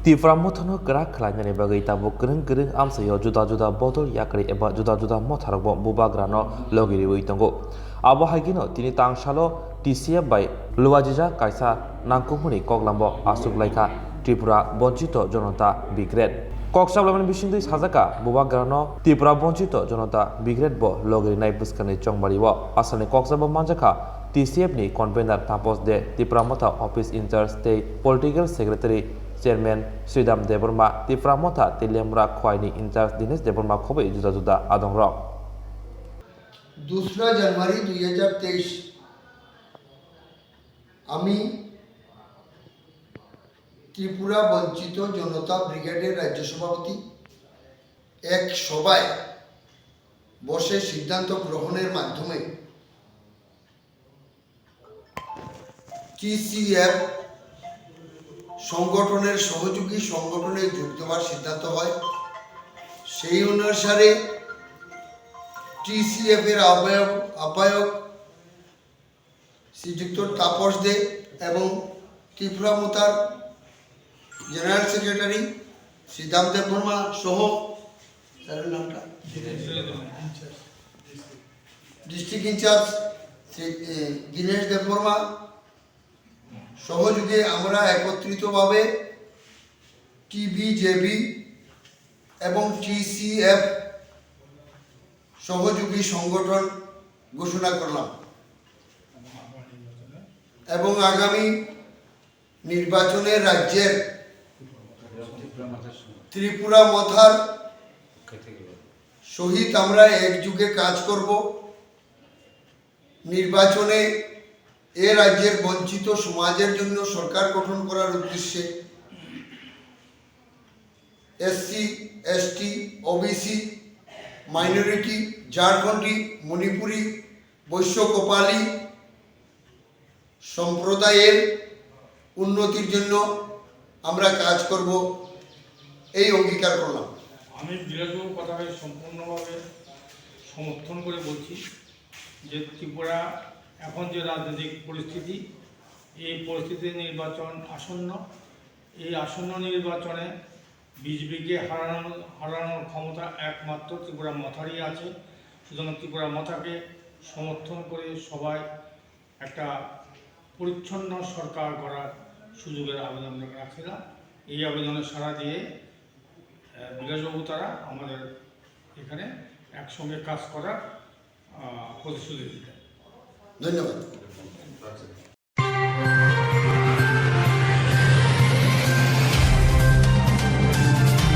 Tifra motono gerak Khwlaina Bagwi tabu gereng amsayo juda botol yakri eba juda motarbo Bubagrano Logi riwi tongo. Abo hagino tini tangsalo Tbjb by Luwajija kaisa nangkumuni koklambo asuklaika Tripura bonchito jonota bigred. Koksablabani bisindui sajaka Bubagrano Tripura bonchito jonota bigred bo Logi Rinai buskani chongbariwo asani koksabo manjaka Tbjb ni convener tapos de Tripura mota office in-charge state political secretary Chairman Sridham Deborma Tripura mota Tilemra Khwlaina in-charge Dinesh Deborma khobe juda adongrok 2 জানুয়ারি 2023 আমি ত্রিপুরা বঞ্চিত জনতা ব্রিগেডের রাজ্য সভাপতি এক সভায় বসে সিদ্ধান্ত গ্রহণের মাধ্যমে টিসিএফ সংগঠনের সহযোগী সংগঠনে যোগ দেওয়ার সিদ্ধান্ত হয়। সেই অনুসারে টিসিএফ এর আহ্বায়ক শ্রীযুক্ত তাপস দে এবং ত্রিপুরা মোতার জেনারেল সেক্রেটারি শ্রীধাম দেববর্মা সহ ডিস্ট্রিক্ট ইনচার্জ দীনেশ দেববর্মা সহযোগে আমরা একত্রিতভাবে টিবিজেবি এবং টিসিএফ সহযোগী সংগঠন ঘোষণা করলাম এবং আগামী নির্বাচনে রাজ্যের ত্রিপুরা মাথার সহিত আমরা একযোগে কাজ করব। নির্বাচনে এ রাজ্যের বঞ্চিত সমাজের জন্য সরকার গঠন করার উদ্দেশ্যে SC ST OBC minority Jharkhandi Manipuri বৈশ্য কোপালি সম্প্রদায়ের উন্নতির জন্য আমরা কাজ করব এই অঙ্গীকার করলাম। আমি বিরাজবাবুর কথাকে সম্পূর্ণভাবে সমর্থন করে বলছি যে ত্রিপুরা এখন যে রাজনৈতিক পরিস্থিতি, এই পরিস্থিতির নির্বাচন আসন্ন। এই আসন্ন নির্বাচনে বিজেপিকে হারানোর ক্ষমতা একমাত্র ত্রিপুরা মাথারই আছে। সুতরাং ত্রিপুরা মাথাকে সমর্থন করে সবাই একটা পরিচ্ছন্ন সরকার গড়ার সুযোগের আবেদন রাখছিলাম। এই আবেদনে সাড়া দিয়ে বিরাজবাবু তারা আমাদের এখানে একসঙ্গে কাজ করার প্রতিশ্রুতি দিতেন। ধন্যবাদ।